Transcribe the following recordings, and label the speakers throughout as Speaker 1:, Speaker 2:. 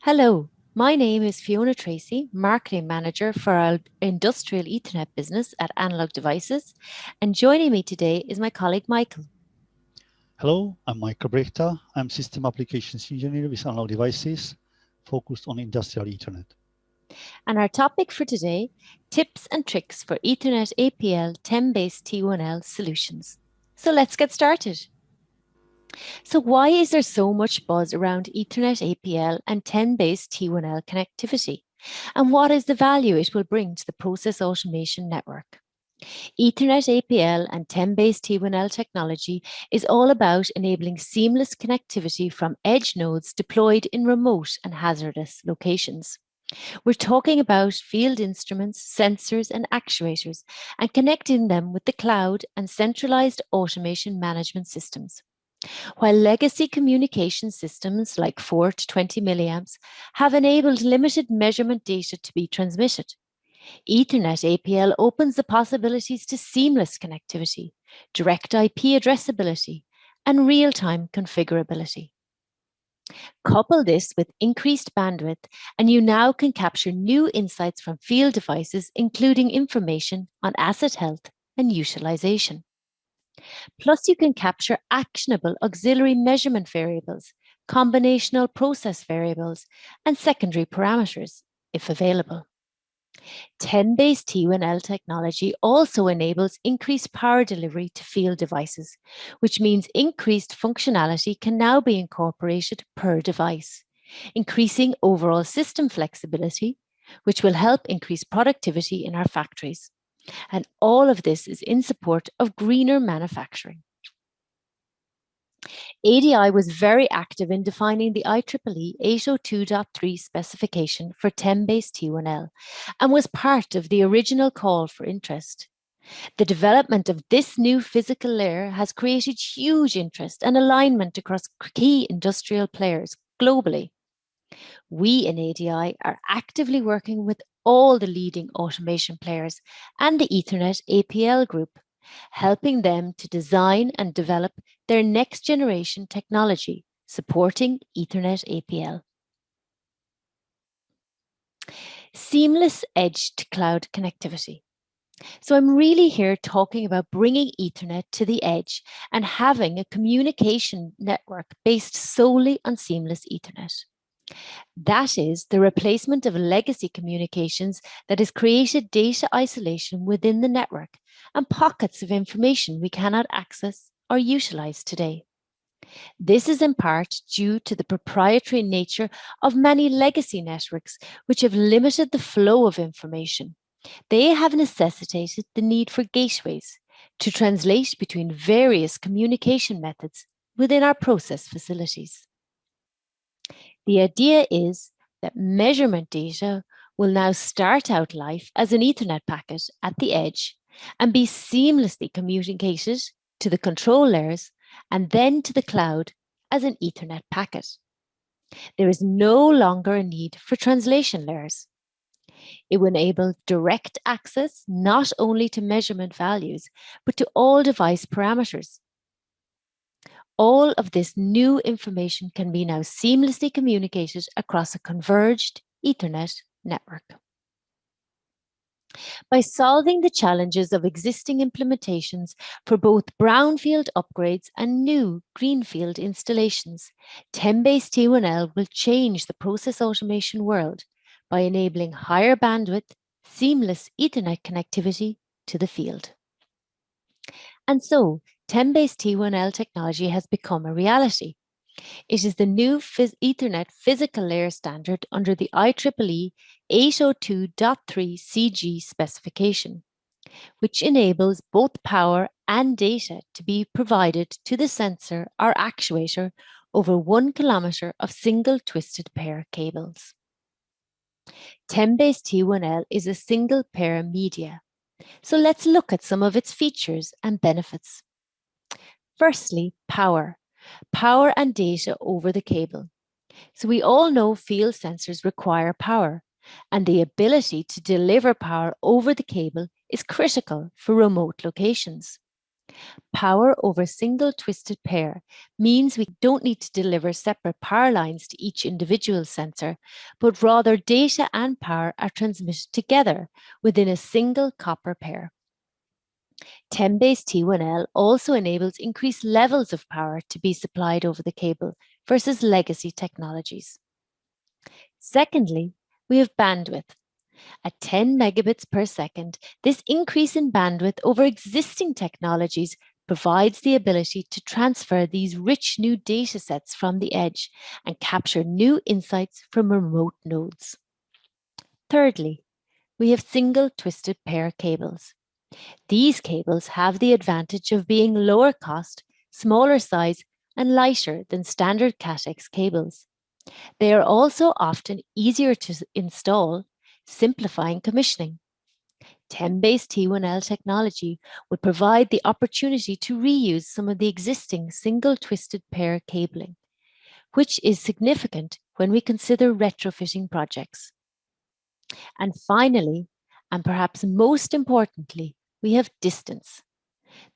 Speaker 1: Hello, my name is Fiona Tracy, Marketing Manager for our Industrial Ethernet business at Analog Devices, and joining me today is my colleague Michael.
Speaker 2: Hello, I'm Michael Brechta. I'm System Applications Engineer with Analog Devices, focused on Industrial Ethernet.
Speaker 1: And our topic for today, tips and tricks for Ethernet APL 10-base T1L solutions. So let's get started. So why is there so much buzz around Ethernet APL and 10-base T1L connectivity? And what is the value it will bring to the process automation network? Ethernet APL and 10-base T1L technology is all about enabling seamless connectivity from edge nodes deployed in remote and hazardous locations. We're talking about field instruments, sensors, and actuators, and connecting them with the cloud and centralized automation management systems. While legacy communication systems like 4 to 20 milliamps have enabled limited measurement data to be transmitted, Ethernet APL opens the possibilities to seamless connectivity, direct IP addressability, and real-time configurability. Couple this with increased bandwidth, and you now can capture new insights from field devices, including information on asset health and utilization. Plus, you can capture actionable auxiliary measurement variables, combinational process variables, and secondary parameters, if available. 10-base T1L technology also enables increased power delivery to field devices, which means increased functionality can now be incorporated per device, increasing overall system flexibility, which will help increase productivity in our factories. And all of this is in support of greener manufacturing. ADI was very active in defining the IEEE 802.3 specification for 10-base T1L and was part of the original call for interest. The development of this new physical layer has created huge interest and alignment across key industrial players globally. We in ADI are actively working with all the leading automation players and the Ethernet APL group, helping them to design and develop their next generation technology supporting Ethernet APL. Seamless edge to cloud connectivity. So I'm really here talking about bringing Ethernet to the edge and having a communication network based solely on seamless Ethernet. That is the replacement of legacy communications that has created data isolation within the network and pockets of information we cannot access or utilize today. This is in part due to the proprietary nature of many legacy networks, which have limited the flow of information. They have necessitated the need for gateways to translate between various communication methods within our process facilities. The idea is that measurement data will now start out life as an Ethernet packet at the edge and be seamlessly communicated to the control layers and then to the cloud as an Ethernet packet. There is no longer a need for translation layers. It will enable direct access not only to measurement values, but to all device parameters. All of this new information can be now seamlessly communicated across a converged Ethernet network. By solving the challenges of existing implementations for both brownfield upgrades and new greenfield installations, 10-base T1L will change the process automation world by enabling higher bandwidth, seamless Ethernet connectivity to the field. And so, 10-base T1L technology has become a reality. It is the new Ethernet physical layer standard under the IEEE 802.3 CG specification, which enables both power and data to be provided to the sensor or actuator over 1 kilometer of single twisted pair cables. 10-base T1L is a single pair media. So let's look at some of its features and benefits. Firstly, power and data over the cable. So we all know field sensors require power, and the ability to deliver power over the cable is critical for remote locations. Power over single twisted pair means we don't need to deliver separate power lines to each individual sensor, but rather data and power are transmitted together within a single copper pair. 10-base T1L also enables increased levels of power to be supplied over the cable versus legacy technologies. Secondly, we have bandwidth. At 10 megabits per second, this increase in bandwidth over existing technologies provides the ability to transfer these rich new data sets from the edge and capture new insights from remote nodes. Thirdly, we have single twisted pair cables. These cables have the advantage of being lower cost, smaller size, and lighter than standard Cat-X cables. They are also often easier to install, simplifying commissioning. 10-base T1L technology would provide the opportunity to reuse some of the existing single twisted pair cabling, which is significant when we consider retrofitting projects. And finally, and perhaps most importantly, we have distance.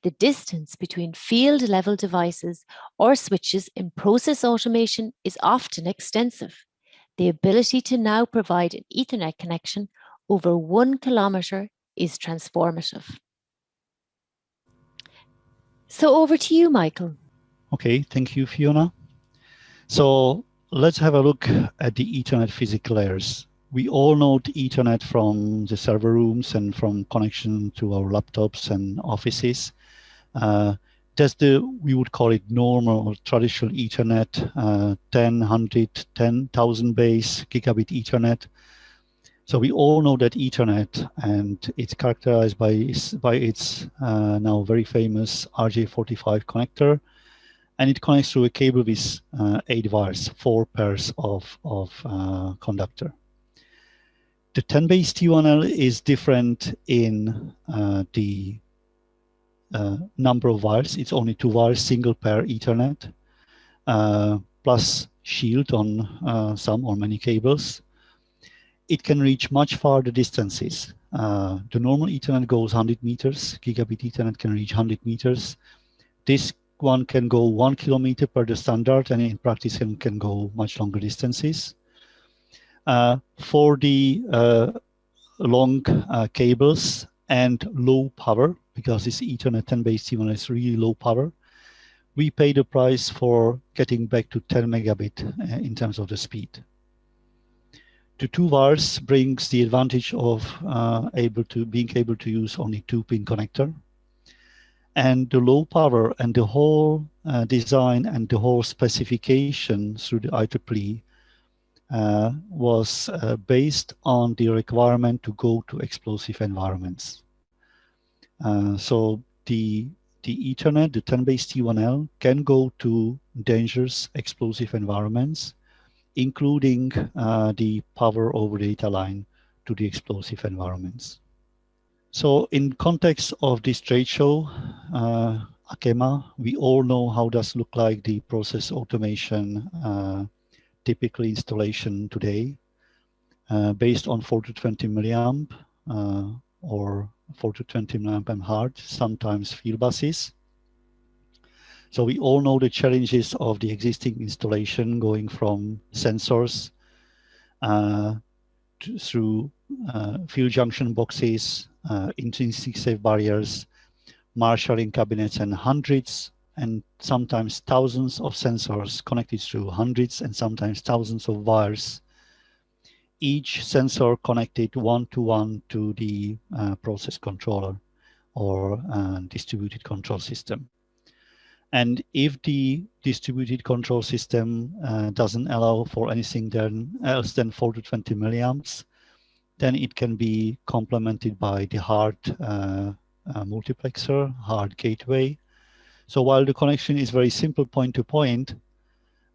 Speaker 1: The distance between field level devices or switches in process automation is often extensive. The ability to now provide an Ethernet connection over 1 kilometer is transformative. So over to you, Michael.
Speaker 2: Okay, thank you, Fiona. So let's have a look at the Ethernet physical layers. We all know the Ethernet from the server rooms and from connection to our laptops and offices. That's we would call it normal or traditional Ethernet, 10, 100, 10,000 base gigabit Ethernet. So we all know that Ethernet, and it's characterized by its now very famous RJ45 connector, and it connects through a cable with 8 wires, 4 pairs of conductor. The 10-base T1L is different in the number of wires. It's only 2 wires, single pair Ethernet, plus shield on some or many cables. It can reach much farther distances. The normal Ethernet goes 100 meters. Gigabit Ethernet can reach 100 meters. This one can go 1 kilometer per the standard, and in practice can go much longer distances. For the long cables and low power, because this Ethernet 10-base T1 is really low power, we pay the price for getting back to 10 megabit in terms of the speed. The 2 wires brings the advantage of being able to use only 2-pin connector. And the low power and the whole design and the whole specification through the IEEE was based on the requirement to go to explosive environments. So the Ethernet, the 10-base T1L, can go to dangerous explosive environments, including the power over data line to the explosive environments. So in context of this trade show, Akama, we all know how does look like the process automation typical installation today, based on 4 to 20 milliamp or 4 to 20 milliamp and hard, sometimes field buses. So we all know the challenges of the existing installation, going from sensors through field junction boxes, intrinsic safe barriers, marshalling cabinets, and hundreds and sometimes thousands of sensors connected through hundreds and sometimes thousands of wires, each sensor connected one-to-one to the process controller or distributed control system. And if the distributed control system doesn't allow for anything else than 4 to 20 milliamps, then it can be complemented by the hard multiplexer, hard gateway. So while the connection is very simple point to point,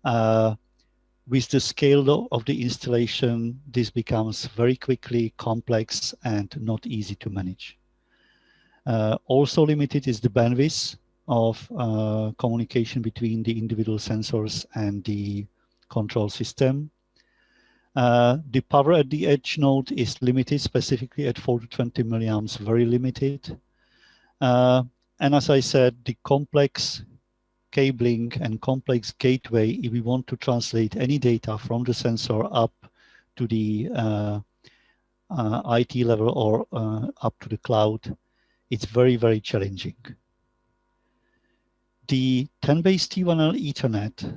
Speaker 2: with the scale of the installation, this becomes very quickly complex and not easy to manage. Also limited is the bandwidth of communication between the individual sensors and the control system. The power at the edge node is limited, specifically at 4 to 20 milliamps, very limited. And as I said, the complex cabling and complex gateway, if we want to translate any data from the sensor up to the IT level or up to the cloud, it's very, very challenging. The 10BASE-T1L Ethernet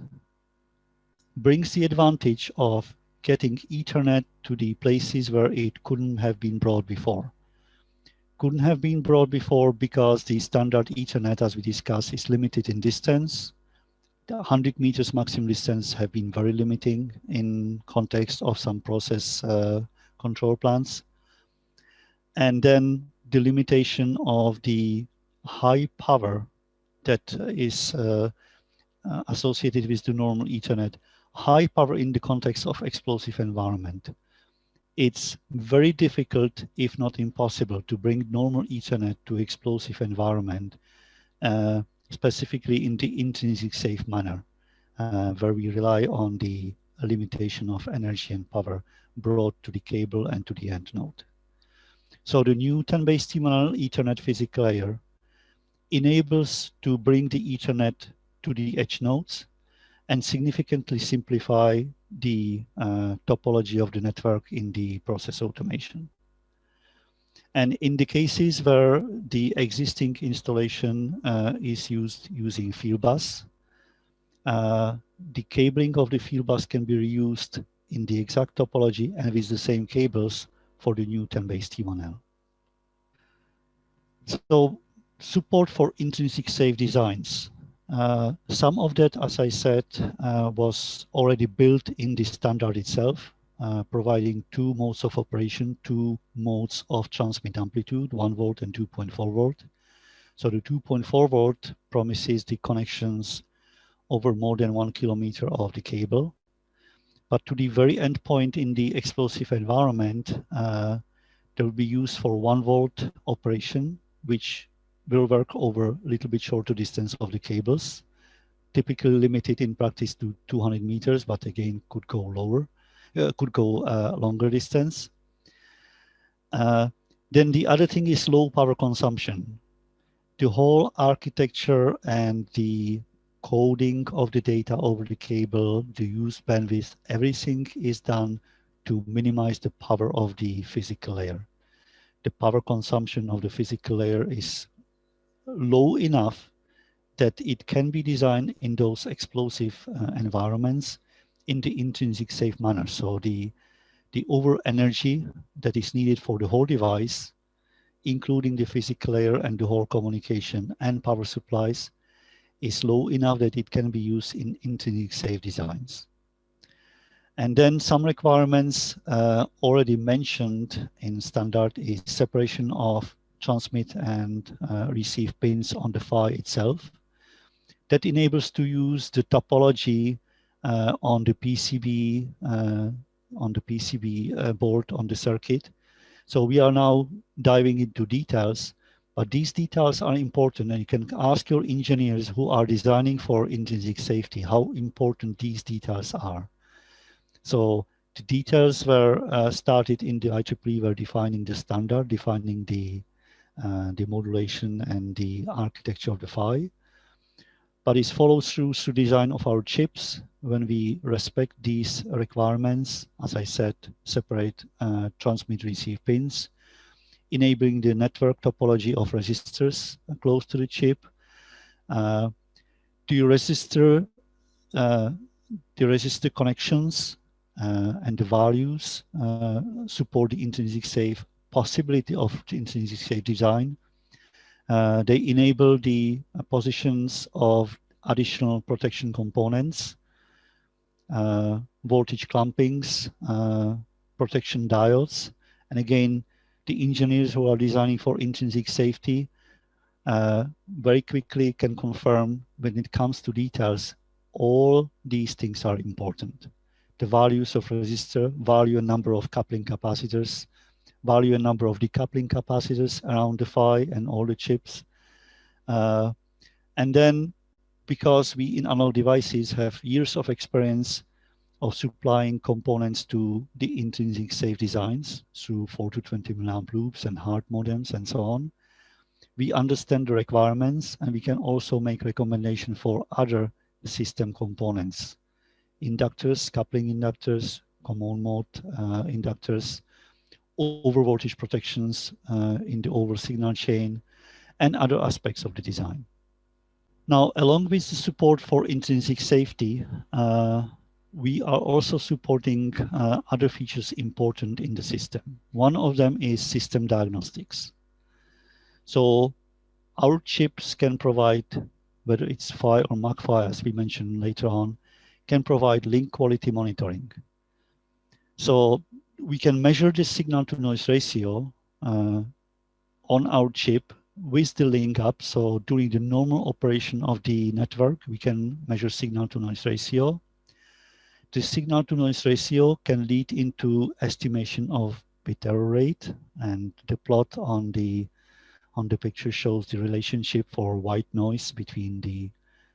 Speaker 2: brings the advantage of getting Ethernet to the places where it couldn't have been brought before. Couldn't have been brought before because the standard Ethernet, as we discussed, is limited in distance. The 100 meters maximum distance have been very limiting in context of some process control plants. And then the limitation of the high power that is associated with the normal Ethernet. High power in the context of explosive environment. It's very difficult, if not impossible, to bring normal Ethernet to explosive environment, specifically in the intrinsic safe manner, where we rely on the limitation of energy and power brought to the cable and to the end node. So the new 10BASE-T1L Ethernet physical layer enables to bring the Ethernet to the edge nodes and significantly simplify the topology of the network in the process automation. And in the cases where the existing installation is used using field bus, the cabling of the field bus can be reused in the exact topology and with the same cables for the new 10BASE-T1L. So support for intrinsic safe designs. Some of that, as I said, was already built in the standard itself, providing two modes of operation, two modes of transmit amplitude, 1 volt and 2.4 volt. So the 2.4 volt promises the connections over more than 1 kilometer of the cable. But to the very end point in the explosive environment, they will be used for 1 volt operation, which will work over a little bit shorter distance of the cables, typically limited in practice to 200 meters, but again, could go longer distance. Then the other thing is low power consumption. The whole architecture and the coding of the data over the cable, the use bandwidth, everything is done to minimize the power of the physical layer. The power consumption of the physical layer is low enough that it can be designed in those explosive environments in the intrinsic safe manner. So the over energy that is needed for the whole device, including the physical layer and the whole communication and power supplies, is low enough that it can be used in intrinsic safe designs. And then some requirements already mentioned in standard is separation of transmit and receive pins on the PHY itself. That enables to use the topology on the PCB board on the circuit. So we are now diving into details, but these details are important, and you can ask your engineers who are designing for intrinsic safety how important these details are. So the details were started in the IEEE were defining the standard, defining the modulation and the architecture of the PHY. But it follows through design of our chips when we respect these requirements. As I said, separate transmit receive pins, enabling the network topology of resistors close to the chip. The resistor connections and the values support the intrinsic safe possibility of the intrinsic safe design. They enable the positions of additional protection components, voltage clampings, protection diodes. And again, the engineers who are designing for intrinsic safety very quickly can confirm when it comes to details, all these things are important. The values of resistor, value and number of coupling capacitors, value and number of decoupling capacitors around the PHY and all the chips. And then because we in analog devices have years of experience of supplying components to the intrinsic safe designs through 4 to 20 milliamp loops and hard modems and so on, We understand the requirements, and we can also make recommendation for other system components: inductors, coupling inductors, common mode inductors, over voltage protections in the over signal chain, and other aspects of the design. Now, along with the support for intrinsic safety, we are also supporting other features important in the system. One of them is system diagnostics. So our chips can provide, whether it's PHY or MAC-PHY, as we mentioned later on, can provide link quality monitoring. So we can measure the signal to noise ratio on our chip with the link up. So during the normal operation of the network, we can measure signal to noise ratio. The signal to noise ratio can lead into estimation of bit error rate, and the plot on the picture shows the relationship for white noise between the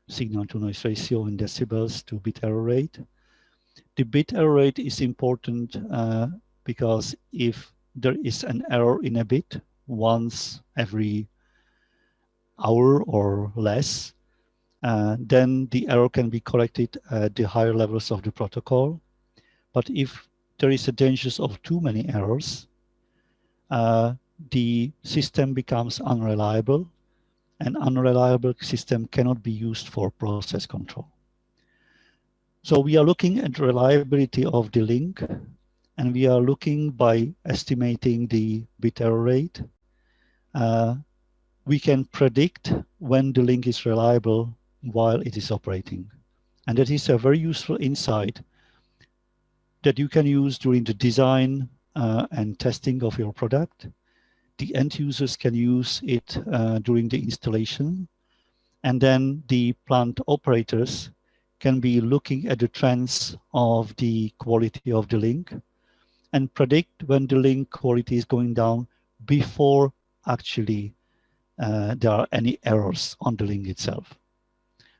Speaker 2: signal to noise ratio in decibels to bit error rate. The bit error rate is important because if there is an error in a bit once every hour or less, then the error can be corrected at the higher levels of the protocol. But if there is a danger of too many errors, the system becomes unreliable, and unreliable system cannot be used for process control. So we are looking at reliability of the link, and we are looking by estimating the bit error rate. We can predict when the link is reliable while it is operating. And that is a very useful insight that you can use during the design and testing of your product. The end users can use it during the installation. And then the plant operators can be looking at the trends of the quality of the link and predict when the link quality is going down before actually there are any errors on the link itself.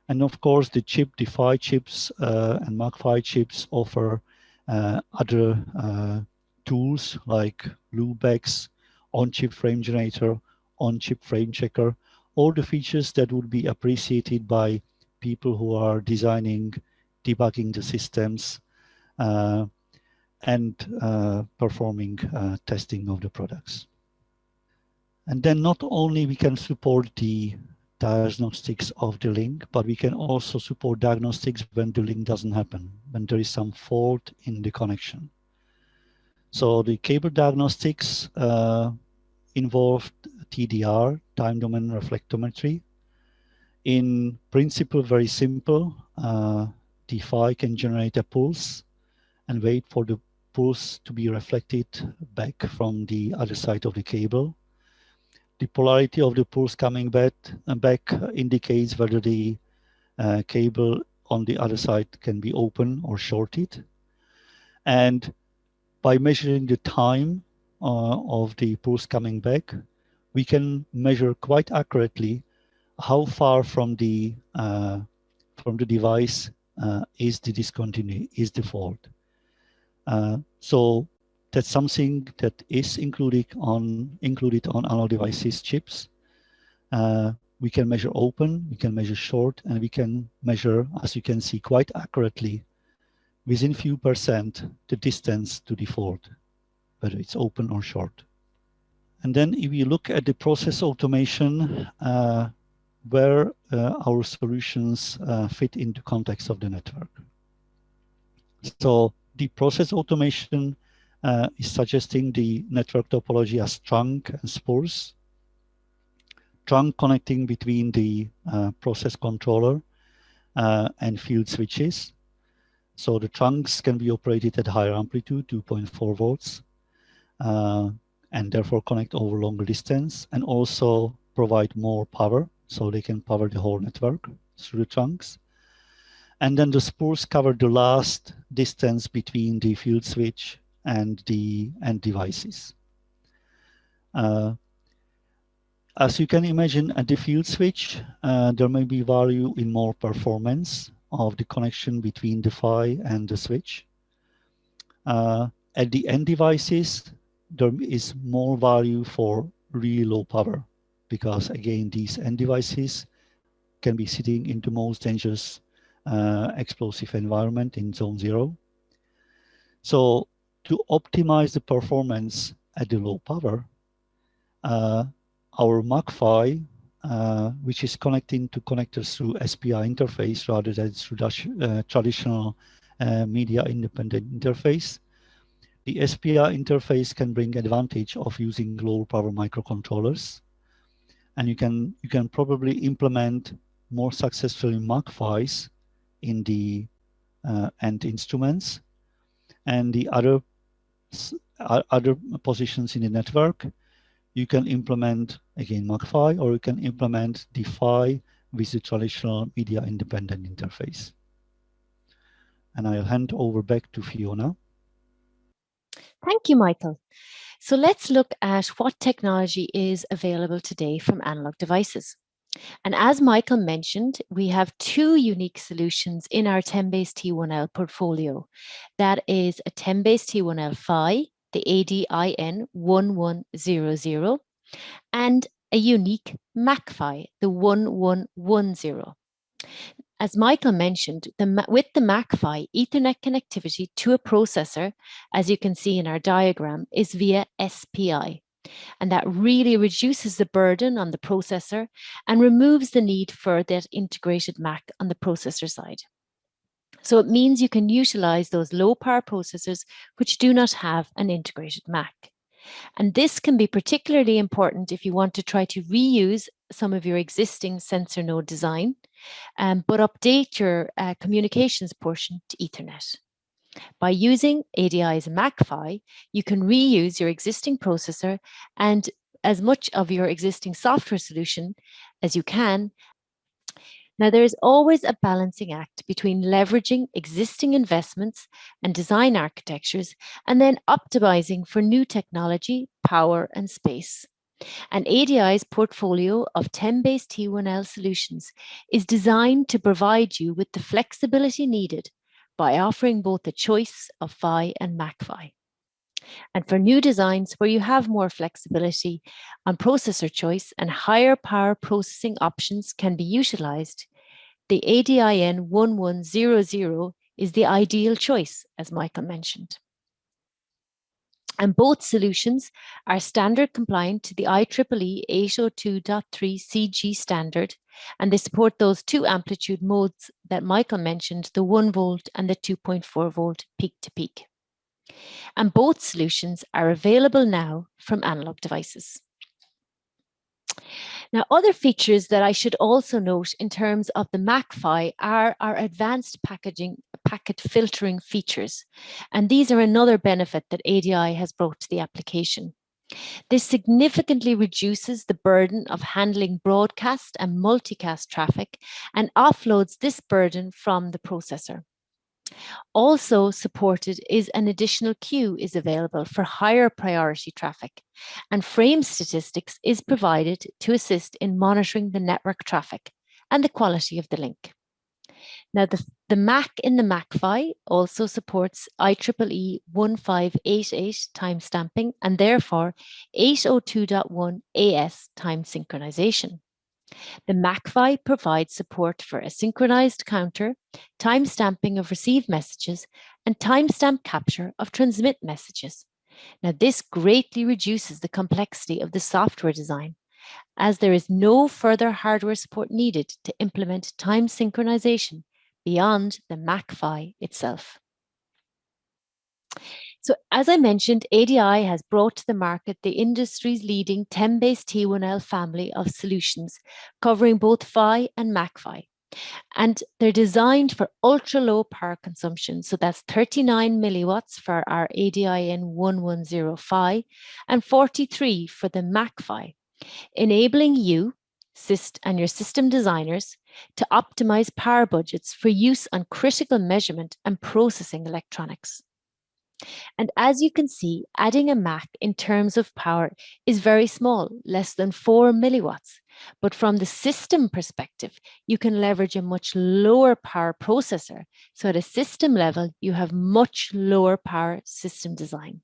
Speaker 2: And of course, the PHY chips and MAC-PHY chips offer other tools like loopbacks, on-chip frame generator, on-chip frame checker, all the features that would be appreciated by people who are designing, debugging the systems, and performing testing of the products. And then not only we can support the diagnostics of the link, but we can also support diagnostics when the link doesn't happen, when there is some fault in the connection. So the cable diagnostics involved TDR, time domain reflectometry. In principle, very simple. The PHY can generate a pulse and wait for the pulse to be reflected back from the other side of the cable. The polarity of the pulse coming back indicates whether the cable on the other side can be open or shorted. And by measuring the time of the pulse coming back, we can measure quite accurately how far from the device is the discontinuity, is the fault. So that's something that is included on our devices chips. We can measure open, we can measure short, and we can measure, as you can see, quite accurately, within few percent, the distance to the fault, whether it's open or short. And then if you look at the process automation, where our solutions fit into context of the network. So the process automation is suggesting the network topology as trunk and spurs. Trunk connecting between the process controller and field switches. So the trunks can be operated at higher amplitude, 2.4 volts, and therefore connect over longer distance and also provide more power. So they can power the whole network through the trunks. And then the spurs cover the last distance between the field switch and the end devices. As you can imagine, at the field switch, there may be value in more performance of the connection between the PHY and the switch. At the end devices, there is more value for really low power. because again, these end devices can be sitting into most dangerous explosive environment in zone 0. So to optimize the performance at the low power, our MAC-PHY, which is connecting to connectors through SPI interface rather than through traditional media independent interface. The SPI interface can bring advantage of using low power microcontrollers, and you can probably implement more successfully MAC-PHYs in the end instruments, and the other positions in the network. You can implement again MAC-PHY, or you can implement the PHY with the traditional media independent interface. And I'll hand over back to Fiona.
Speaker 1: Thank you, Michael. So let's look at what technology is available today from analog devices. And as Michael mentioned, we have two unique solutions in our 10BASE-T1L portfolio. That is a 10BASE-T1L PHY, the ADIN 1100, and a unique MAC-PHY, the 1110. As Michael mentioned, with the MAC-PHY, Ethernet connectivity to a processor, as you can see in our diagram, is via SPI. And that really reduces the burden on the processor and removes the need for that integrated MAC on the processor side. So it means you can utilize those low power processors which do not have an integrated MAC. And this can be particularly important if you want to try to reuse some of your existing sensor node design, but update your communications portion to Ethernet. By using ADI as a MAC-PHY, you can reuse your existing processor and as much of your existing software solution as you can. Now, there is always a balancing act between leveraging existing investments and design architectures and then optimizing for new technology, power, and space. And ADI's portfolio of 10BASE-T1L solutions is designed to provide you with the flexibility needed by offering both a choice of PHY and MAC-PHY. And for new designs where you have more flexibility on processor choice and higher power processing options can be utilized, the ADIN 1100 is the ideal choice, as Michael mentioned. And both solutions are standard compliant to the IEEE 802.3 CG standard, and they support those two amplitude modes that Michael mentioned, the 1 volt and the 2.4 volt peak to peak. And both solutions are available now from analog devices. Now, other features that I should also note in terms of the MAC-PHY are our advanced packet filtering features. And these are another benefit that ADI has brought to the application. This significantly reduces the burden of handling broadcast and multicast traffic and offloads this burden from the processor. Also supported is an additional queue is available for higher priority traffic, and frame statistics is provided to assist in monitoring the network traffic and the quality of the link. Now, the MAC in the MAC-PHY also supports IEEE 1588 timestamping and therefore 802.1 AS time synchronization. The MAC-PHY provides support for a synchronized counter, timestamping of received messages, and timestamp capture of transmit messages. Now, this greatly reduces the complexity of the software design, as there is no further hardware support needed to implement time synchronization beyond the MAC-PHY itself. So as I mentioned, ADI has brought to the market the industry's leading 10BASE-T1L family of solutions covering both PHY and MAC-PHY. And they're designed for ultra low power consumption. So that's 39 milliwatts for our ADIN 110 PHY and 43 for the MAC-PHY, enabling you and your system designers to optimize power budgets for use on critical measurement and processing electronics. And as you can see, adding a MAC in terms of power is very small, less than 4 milliwatts. But from the system perspective, you can leverage a much lower power processor. So at a system level, you have much lower power system design.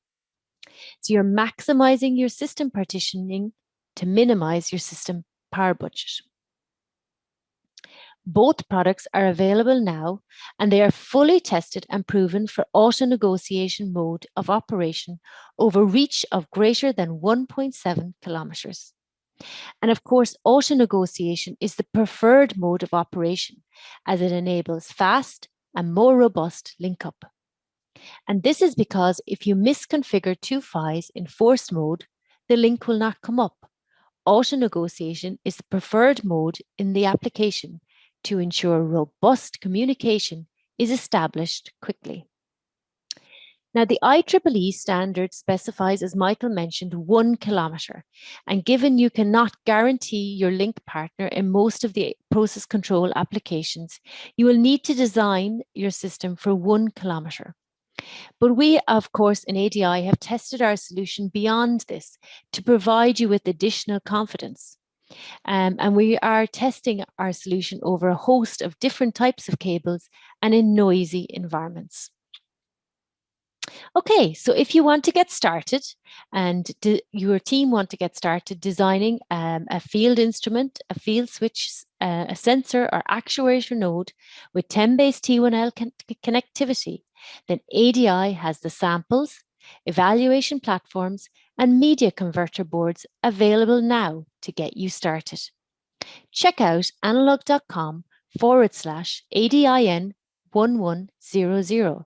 Speaker 1: So you're maximizing your system partitioning to minimize your system power budget. Both products are available now, and they are fully tested and proven for auto-negotiation mode of operation over reach of greater than 1.7 kilometers. And of course, auto-negotiation is the preferred mode of operation as it enables fast and more robust link-up. And this is because if you misconfigure two PHYs in forced mode, the link will not come up. Auto-negotiation is the preferred mode in the application to ensure robust communication is established quickly. Now, the IEEE standard specifies, as Michael mentioned, 1 kilometre. And given you cannot guarantee your link partner in most of the process control applications, you will need to design your system for 1 kilometre. But we, of course, in ADI have tested our solution beyond this to provide you with additional confidence. And we are testing our solution over a host of different types of cables and in noisy environments. Okay, so if you want to get started and your team want to get started designing a field instrument, a field switch, a sensor or actuator node with 10BASE-T1L connectivity, then ADI has the samples, evaluation platforms, and media converter boards available now to get you started. Check out analog.com/ADIN1100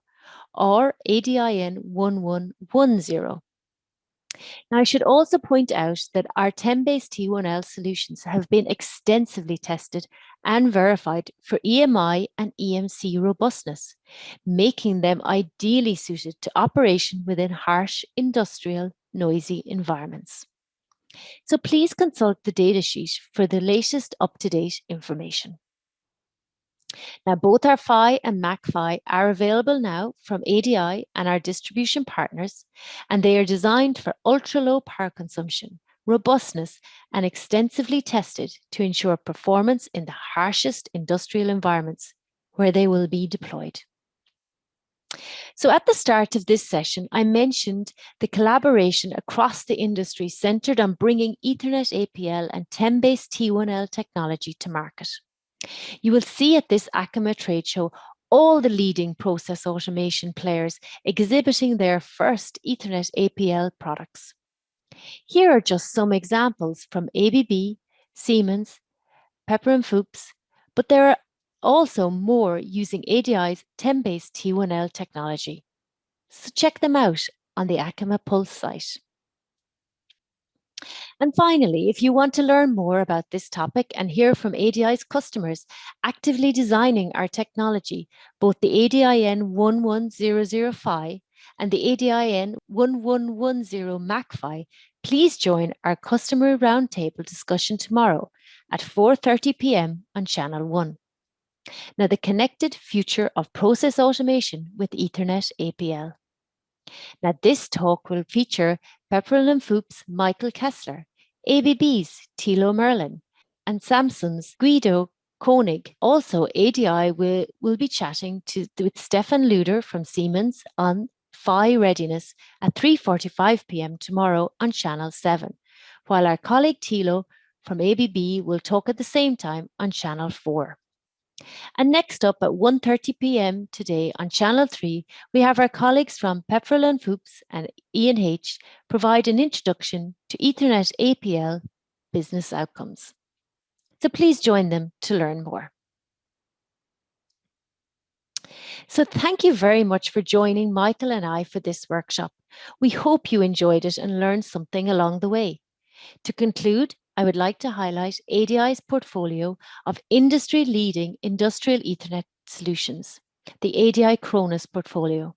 Speaker 1: or ADIN1110. Now, I should also point out that our 10BASE-T1L solutions have been extensively tested and verified for EMI and EMC robustness, making them ideally suited to operation within harsh industrial noisy environments. So please consult the datasheet for the latest up-to-date information. Now, both our PHY and MAC-PHY are available now from ADI and our distribution partners, and they are designed for ultra-low power consumption, robustness, and extensively tested to ensure performance in the harshest industrial environments where they will be deployed. So at the start of this session, I mentioned the collaboration across the industry centered on bringing Ethernet APL and 10BASE-T1L technology to market. You will see at this Akama trade show all the leading process automation players exhibiting their first Ethernet APL products. Here are just some examples from ABB, Siemens, Pepper & Fuchs, but there are also more using ADI's 10BASE-T1L technology. So check them out on the Akama Pulse site. And finally, if you want to learn more about this topic and hear from ADI's customers actively designing our technology, both the ADIN 1100 PHY and the ADIN 1110 MAC PHY, please join our customer roundtable discussion tomorrow at 4:30 p.m. on Channel 1. Now, the connected future of process automation with Ethernet APL. Now, this talk will feature Pepperl & Fuchs' Michael Kessler, ABB's Thilo Merlin, and Samsung's Guido Koenig. Also, ADI will be chatting with Stefan Luder from Siemens on PHY readiness at 3:45 p.m. tomorrow on Channel 7, while our colleague Thilo from ABB will talk at the same time on Channel 4. And next up at 1:30 p.m. today on Channel 3, we have our colleagues from Pepperl & Fuchs and E&H provide an introduction to Ethernet APL business outcomes. So please join them to learn more. So thank you very much for joining Michael and I for this workshop. We hope you enjoyed it and learned something along the way. To conclude, I would like to highlight ADI's portfolio of industry-leading industrial Ethernet solutions, the ADI Cronus portfolio.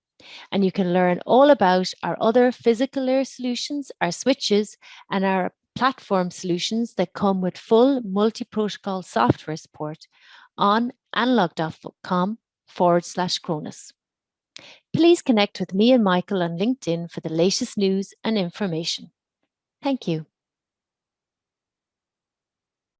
Speaker 1: And you can learn all about our other physical layer solutions, our switches, and our platform solutions that come with full multi-protocol software support on analog.com/Cronus. Please connect with me and Michael on LinkedIn for the latest news and information. Thank you.